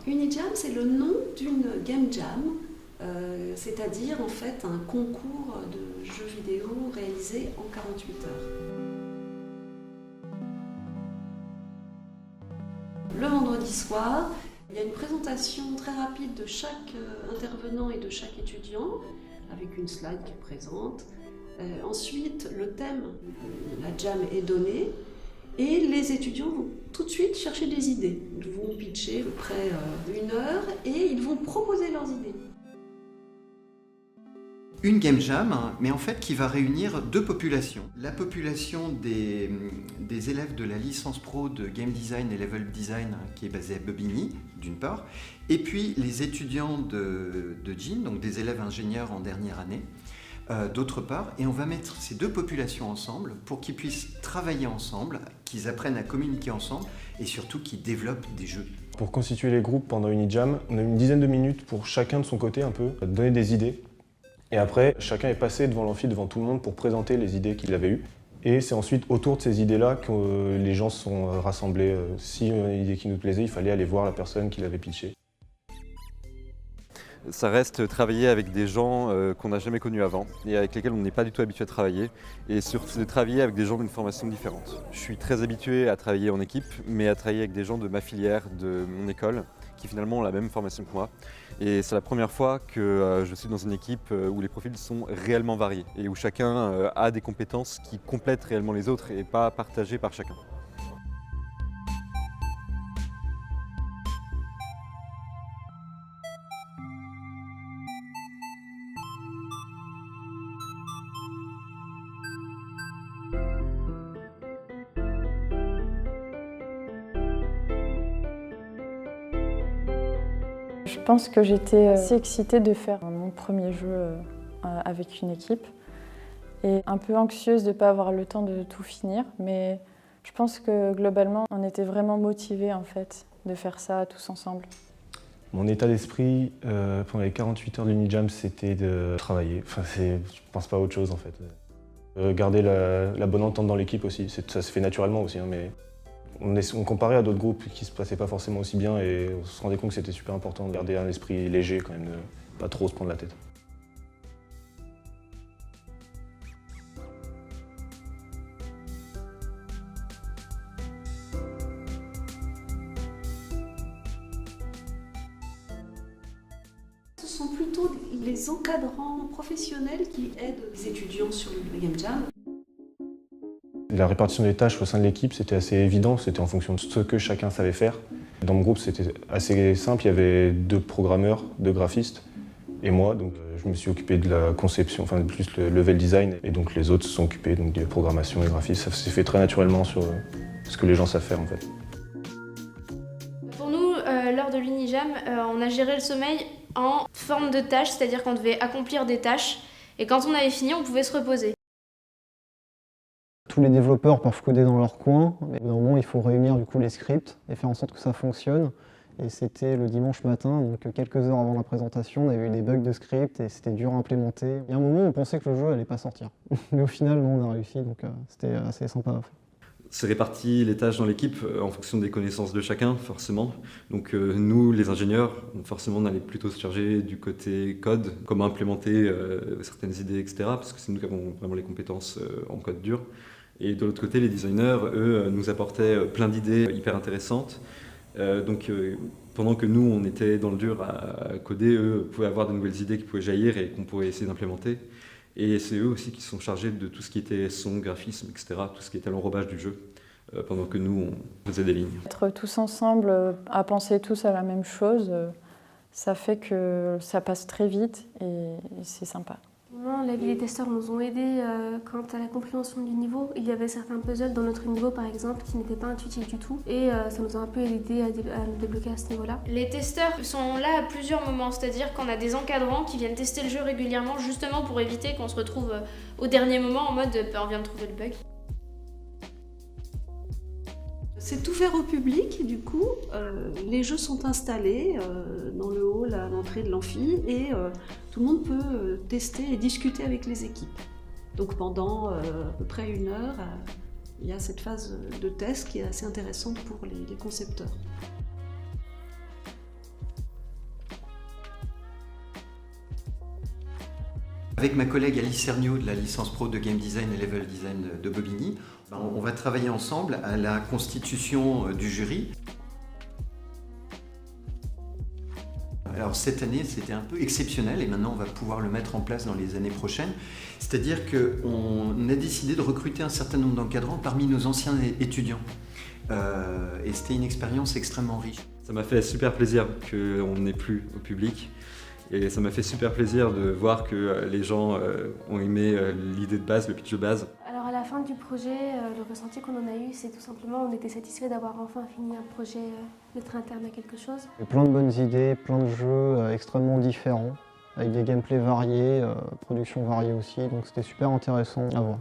Unijam, c'est le nom d'une game jam, c'est-à-dire en fait un concours de jeux vidéo réalisé en 48 heures. Le vendredi soir, il y a une présentation très rapide de chaque intervenant et de chaque étudiant, avec une slide qui présente. Ensuite, le thème, la jam est donné, et les étudiants vont tout de suite chercher des idées. Ils vont pitcher à peu près 1 heure et ils vont proposer leurs idées. Une game jam, mais en fait qui va réunir deux populations. La population des élèves de la licence pro de Game Design et Level Design qui est basée à Bobigny, d'une part, et puis les étudiants de Jean, donc des élèves ingénieurs en dernière année, d'autre part, et on va mettre ces deux populations ensemble pour qu'ils puissent travailler ensemble, qu'ils apprennent à communiquer ensemble et surtout qu'ils développent des jeux. Pour constituer les groupes pendant Unijam, on a une dizaine de minutes pour chacun de son côté un peu, donner des idées. Et après, chacun est passé devant l'amphi, devant tout le monde pour présenter les idées qu'il avait eues. Et c'est ensuite autour de ces idées-là que les gens se sont rassemblés. Si une idée qui nous plaisait, il fallait aller voir la personne qui l'avait pitchée. Ça reste travailler avec des gens qu'on n'a jamais connus avant et avec lesquels on n'est pas du tout habitué à travailler, et surtout de travailler avec des gens d'une formation différente. Je suis très habitué à travailler en équipe, mais à travailler avec des gens de ma filière, de mon école, qui finalement ont la même formation que moi. Et c'est la première fois que je suis dans une équipe où les profils sont réellement variés et où chacun a des compétences qui complètent réellement les autres et pas partagées par chacun. Je pense que j'étais assez excitée de faire mon premier jeu avec une équipe et un peu anxieuse de ne pas avoir le temps de tout finir, mais je pense que globalement on était vraiment motivés en fait de faire ça tous ensemble. Mon état d'esprit pendant les 48 heures d'Unijam, c'était de travailler. Enfin, je pense pas à autre chose en fait. Garder la bonne entente dans l'équipe aussi, ça se fait naturellement aussi, hein, mais on comparait à d'autres groupes qui se passaient pas forcément aussi bien et on se rendait compte que c'était super important de garder un esprit léger quand même, de pas trop se prendre la tête. Ce sont plutôt les encadrants professionnels qui aident les étudiants sur le Game Jam. La répartition des tâches au sein de l'équipe, c'était assez évident, c'était en fonction de ce que chacun savait faire. Dans mon groupe, c'était assez simple, il y avait 2 programmeurs, 2 graphistes et moi, donc je me suis occupé de la conception, enfin plus le level design, et donc les autres se sont occupés donc, de programmation et graphisme. Ça s'est fait très naturellement sur ce que les gens savent faire en fait. Pour nous, lors de l'Unijam, on a géré le sommeil en forme de tâches, c'est-à-dire qu'on devait accomplir des tâches et quand on avait fini, on pouvait se reposer. Tous les développeurs peuvent coder dans leur coin, mais au moment il faut réunir du coup les scripts et faire en sorte que ça fonctionne. Et c'était le dimanche matin, donc quelques heures avant la présentation, on avait eu des bugs de script et c'était dur à implémenter. Il y a un moment où on pensait que le jeu n'allait pas sortir, mais au final non, on a réussi, donc c'était assez sympa. C'est réparti les tâches dans l'équipe en fonction des connaissances de chacun, forcément. Donc nous, les ingénieurs, forcément, on allait plutôt se charger du côté code, comment implémenter certaines idées, etc. Parce que c'est nous qui avons vraiment les compétences en code dur. Et de l'autre côté, les designers, eux, nous apportaient plein d'idées hyper intéressantes. Pendant que nous, on était dans le dur à coder, eux pouvaient avoir de nouvelles idées qui pouvaient jaillir et qu'on pourrait essayer d'implémenter. Et c'est eux aussi qui sont chargés de tout ce qui était son, graphisme, etc., tout ce qui était l'enrobage du jeu, pendant que nous, on faisait des lignes. Être tous ensemble, à penser tous à la même chose, ça fait que ça passe très vite et c'est sympa. Les testeurs nous ont aidés quant à la compréhension du niveau. Il y avait certains puzzles dans notre niveau par exemple qui n'étaient pas intuitifs du tout et ça nous a un peu aidé à nous débloquer à ce niveau-là. Les testeurs sont là à plusieurs moments, c'est-à-dire qu'on a des encadrants qui viennent tester le jeu régulièrement justement pour éviter qu'on se retrouve au dernier moment en mode on vient de trouver le bug. C'est ouvert au public, du coup, les jeux sont installés dans le hall à l'entrée de l'amphi et tout le monde peut tester et discuter avec les équipes. Donc pendant à peu près 1 heure, il y a cette phase de test qui est assez intéressante pour les concepteurs. Avec ma collègue Alice Sergnaud de la licence pro de Game Design et Level Design de Bobigny, on va travailler ensemble à la constitution du jury. Alors cette année, c'était un peu exceptionnel et maintenant on va pouvoir le mettre en place dans les années prochaines. C'est-à-dire qu'on a décidé de recruter un certain nombre d'encadrants parmi nos anciens étudiants. Et c'était une expérience extrêmement riche. Ça m'a fait super plaisir qu'on n'ait plus au public. Et ça m'a fait super plaisir de voir que les gens ont aimé l'idée de base, le pitch de base. Alors à la fin du projet, le ressenti qu'on en a eu, c'est tout simplement on était satisfait d'avoir enfin fini un projet, d'être interne à quelque chose. Il y a plein de bonnes idées, plein de jeux extrêmement différents, avec des gameplays variés, productions variées aussi, donc c'était super intéressant à voir.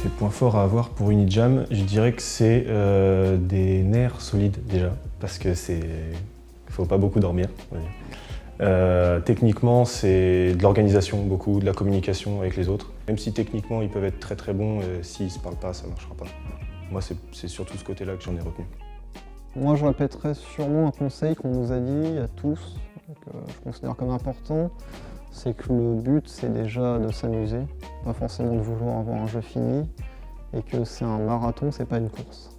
Les points forts à avoir pour Unijam, je dirais que c'est des nerfs solides déjà, parce que faut pas beaucoup dormir. Techniquement, c'est de l'organisation beaucoup, de la communication avec les autres. Même si techniquement ils peuvent être très très bons, s'ils se parlent pas, ça marchera pas. Moi, c'est surtout ce côté-là que j'en ai retenu. Moi, je répéterais sûrement un conseil qu'on nous a dit à tous, que je considère comme important, c'est que le but, c'est déjà de s'amuser, pas forcément de vouloir avoir un jeu fini, et que c'est un marathon, c'est pas une course.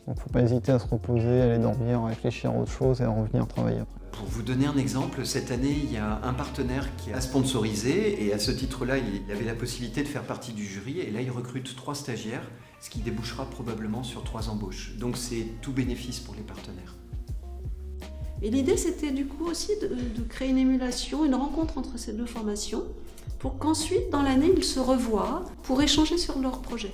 Donc faut pas hésiter à se reposer, à aller dormir, à réfléchir à autre chose et à revenir travailler après. Pour vous donner un exemple, cette année, il y a un partenaire qui a sponsorisé et à ce titre-là, il avait la possibilité de faire partie du jury et là, il recrute 3 stagiaires, ce qui débouchera probablement sur 3 embauches. Donc c'est tout bénéfice pour les partenaires. Et l'idée, c'était du coup aussi de créer une émulation, une rencontre entre ces deux formations, pour qu'ensuite, dans l'année, ils se revoient pour échanger sur leur projet.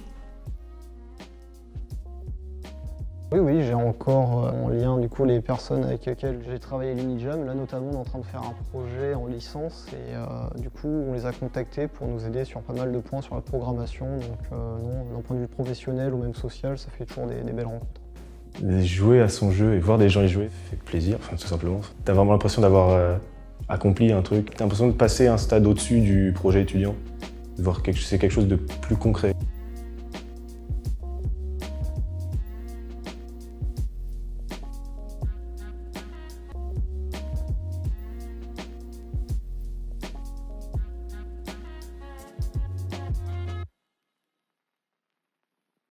Oui, j'ai encore en lien du coup les personnes avec lesquelles j'ai travaillé à l'Unijam. Là notamment, on est en train de faire un projet en licence et du coup, on les a contactés pour nous aider sur pas mal de points sur la programmation. Donc non, d'un point de vue professionnel ou même social, ça fait toujours des belles rencontres. Jouer à son jeu et voir des gens y jouer fait plaisir, enfin, tout simplement. T'as vraiment l'impression d'avoir accompli un truc. T'as l'impression de passer un stade au-dessus du projet étudiant, de voir c'est quelque chose de plus concret.